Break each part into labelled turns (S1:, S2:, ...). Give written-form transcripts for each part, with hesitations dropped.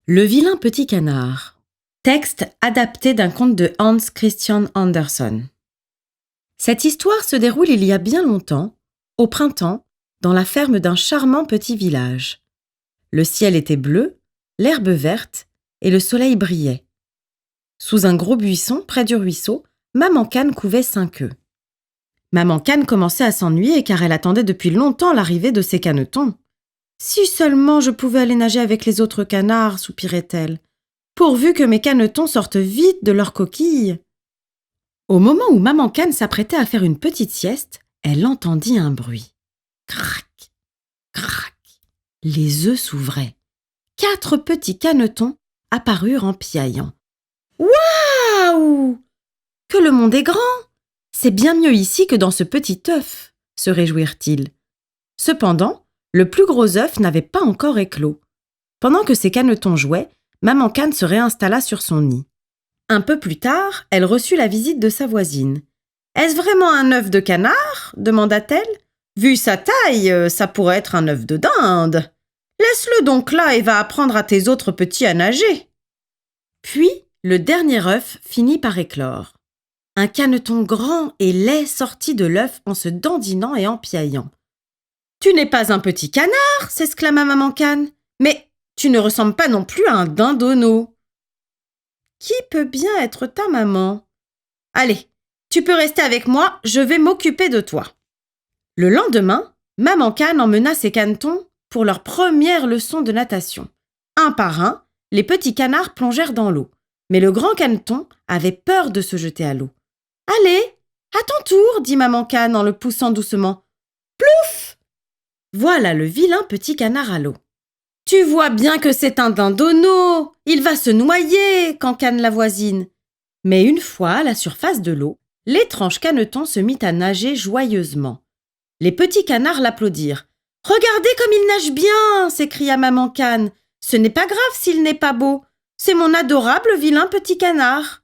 S1: Le vilain petit canard. Texte adapté d'un conte de Hans Christian Andersen. Cette histoire se déroule il y a bien longtemps, au printemps, dans la ferme d'un charmant petit village. Le ciel était bleu, l'herbe verte et le soleil brillait. Sous un gros buisson, près du ruisseau, Maman Cane couvait 5 œufs. Maman Cane commençait à s'ennuyer car elle attendait depuis longtemps l'arrivée de ses canetons. « Si seulement je pouvais aller nager avec les autres canards, soupirait-elle, pourvu que mes canetons sortent vite de leur coquille. » Au moment où Maman Cane s'apprêtait à faire une petite sieste, elle entendit un bruit. Crac, crac, les œufs s'ouvraient. 4 petits canetons apparurent en piaillant. « Waouh! Que le monde est grand! C'est bien mieux ici que dans ce petit œuf, » se réjouirent-ils. Cependant, le plus gros œuf n'avait pas encore éclos. Pendant que ses canetons jouaient, Maman Cane se réinstalla sur son nid. Un peu plus tard, elle reçut la visite de sa voisine. « Est-ce vraiment un œuf de canard ?» demanda-t-elle. « Vu sa taille, ça pourrait être un œuf de dinde. Laisse-le donc là et va apprendre à tes autres petits à nager. » Puis, le dernier œuf finit par éclore. Un caneton grand et laid sortit de l'œuf en se dandinant et en piaillant. « Tu n'es pas un petit canard !» s'exclama Maman Cane. « Mais tu ne ressembles pas non plus à un dindonneau. »« Qui peut bien être ta maman ? Allez, tu peux rester avec moi, je vais m'occuper de toi. » Le lendemain, Maman Cane emmena ses canetons pour leur première leçon de natation. Un par un, les petits canards plongèrent dans l'eau. Mais le grand caneton avait peur de se jeter à l'eau. « Allez, à ton tour !» dit Maman Cane en le poussant doucement. « Plouf !» Voilà le vilain petit canard à l'eau. « Tu vois bien que c'est un dindonneau, il va se noyer !» cancane la voisine. Mais une fois à la surface de l'eau, l'étrange caneton se mit à nager joyeusement. Les petits canards l'applaudirent. « Regardez comme il nage bien !» s'écria Maman Cane. « Ce n'est pas grave s'il n'est pas beau, c'est mon adorable vilain petit canard. »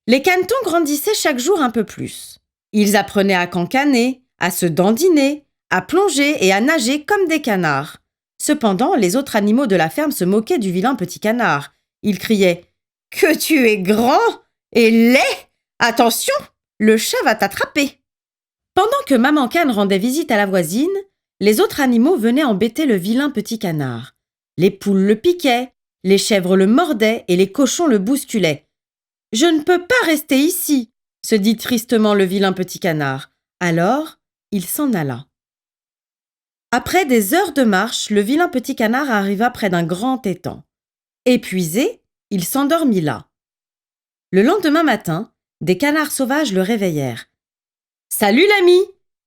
S1: Les canetons grandissaient chaque jour un peu plus. Ils apprenaient à cancaner, à se dandiner, à plonger et à nager comme des canards. Cependant, les autres animaux de la ferme se moquaient du vilain petit canard. Ils criaient « Que tu es grand et laid! Attention, le chat va t'attraper !» Pendant que Maman Cane rendait visite à la voisine, les autres animaux venaient embêter le vilain petit canard. Les poules le piquaient, les chèvres le mordaient et les cochons le bousculaient. « Je ne peux pas rester ici !» se dit tristement le vilain petit canard. Alors, il s'en alla. Après des heures de marche, le vilain petit canard arriva près d'un grand étang. Épuisé, il s'endormit là. Le lendemain matin, des canards sauvages le réveillèrent. « Salut l'ami,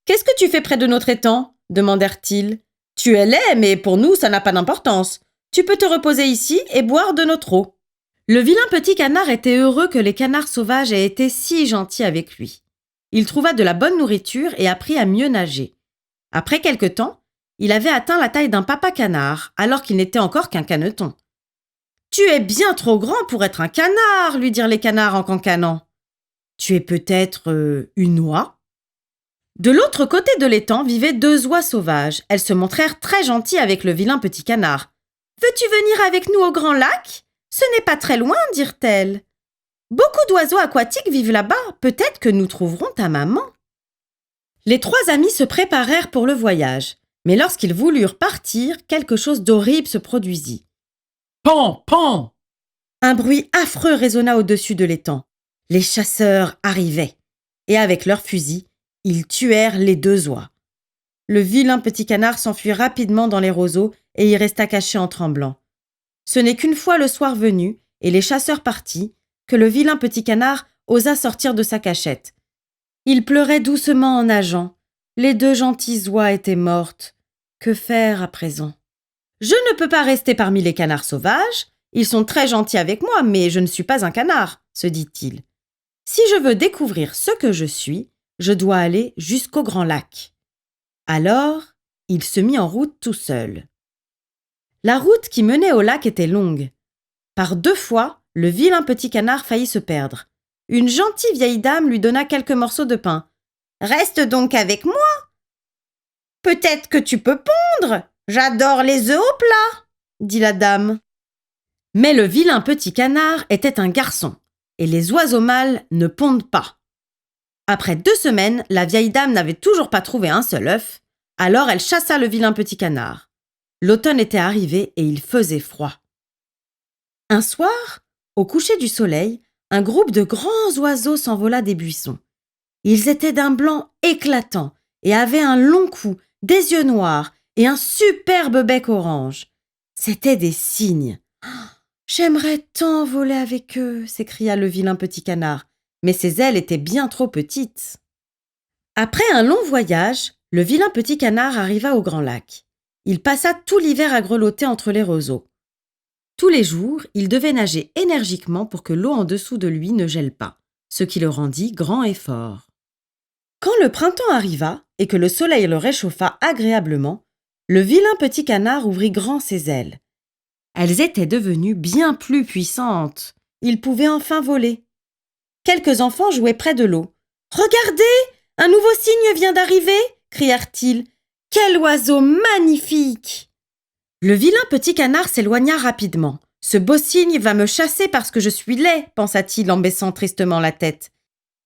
S1: qu'est-ce que tu fais près de notre étang ?» demandèrent-ils. « Tu es laid, mais pour nous, ça n'a pas d'importance. Tu peux te reposer ici et boire de notre eau. » Le vilain petit canard était heureux que les canards sauvages aient été si gentils avec lui. Il trouva de la bonne nourriture et apprit à mieux nager. Après quelque temps, il avait atteint la taille d'un papa canard, alors qu'il n'était encore qu'un caneton. « Tu es bien trop grand pour être un canard !» lui dirent les canards en cancanant. « Tu es peut-être une oie ?» De l'autre côté de l'étang vivaient 2 oies sauvages. Elles se montrèrent très gentilles avec le vilain petit canard. « Veux-tu venir avec nous au grand lac ? Ce n'est pas très loin, dirent-elles. Beaucoup d'oiseaux aquatiques vivent là-bas. Peut-être que nous trouverons ta maman. » Les 3 amis se préparèrent pour le voyage. Mais lorsqu'ils voulurent partir, quelque chose d'horrible se produisit.
S2: Pan, pan!
S1: Un bruit affreux résonna au-dessus de l'étang. Les chasseurs arrivaient. Et avec leurs fusils, ils tuèrent les 2 oies. Le vilain petit canard s'enfuit rapidement dans les roseaux et y resta caché en tremblant. Ce n'est qu'une fois le soir venu et les chasseurs partis que le vilain petit canard osa sortir de sa cachette. Il pleurait doucement en nageant. Les 2 gentilles oies étaient mortes. Que faire à présent ? « Je ne peux pas rester parmi les canards sauvages. Ils sont très gentils avec moi, mais je ne suis pas un canard, » se dit-il. « Si je veux découvrir ce que je suis, je dois aller jusqu'au grand lac. » Alors, il se mit en route tout seul. La route qui menait au lac était longue. Par 2 fois, le vilain petit canard faillit se perdre. Une gentille vieille dame lui donna quelques morceaux de pain. « Reste donc avec moi. Peut-être que tu peux pondre. J'adore les œufs au plat, » dit la dame. Mais le vilain petit canard était un garçon, et les oiseaux mâles ne pondent pas. Après 2 semaines, la vieille dame n'avait toujours pas trouvé un seul œuf, alors elle chassa le vilain petit canard. L'automne était arrivé et il faisait froid. Un soir, au coucher du soleil, un groupe de grands oiseaux s'envola des buissons. Ils étaient d'un blanc éclatant et avaient un long cou, des yeux noirs et un superbe bec orange. C'étaient des cygnes. « J'aimerais tant voler avec eux !» s'écria le vilain petit canard, mais ses ailes étaient bien trop petites. Après un long voyage, le vilain petit canard arriva au Grand Lac. Il passa tout l'hiver à grelotter entre les roseaux. Tous les jours, il devait nager énergiquement pour que l'eau en dessous de lui ne gèle pas, ce qui le rendit grand et fort. Quand le printemps arriva et que le soleil le réchauffa agréablement, le vilain petit canard ouvrit grand ses ailes. Elles étaient devenues bien plus puissantes. Il pouvait enfin voler. Quelques enfants jouaient près de l'eau. « Regardez, un nouveau cygne vient d'arriver !» crièrent-ils. « Quel oiseau magnifique !» Le vilain petit canard s'éloigna rapidement. « Ce beau cygne va me chasser parce que je suis laid !» pensa-t-il en baissant tristement la tête.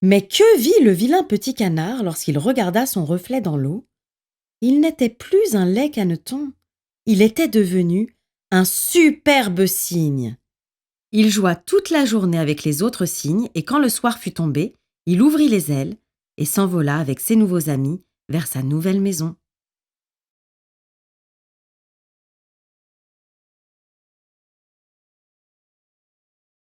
S1: Mais que vit le vilain petit canard lorsqu'il regarda son reflet dans l'eau ? Il n'était plus un laid caneton. Il était devenu un superbe cygne. Il joua toute la journée avec les autres cygnes et quand le soir fut tombé, il ouvrit les ailes et s'envola avec ses nouveaux amis vers sa nouvelle maison.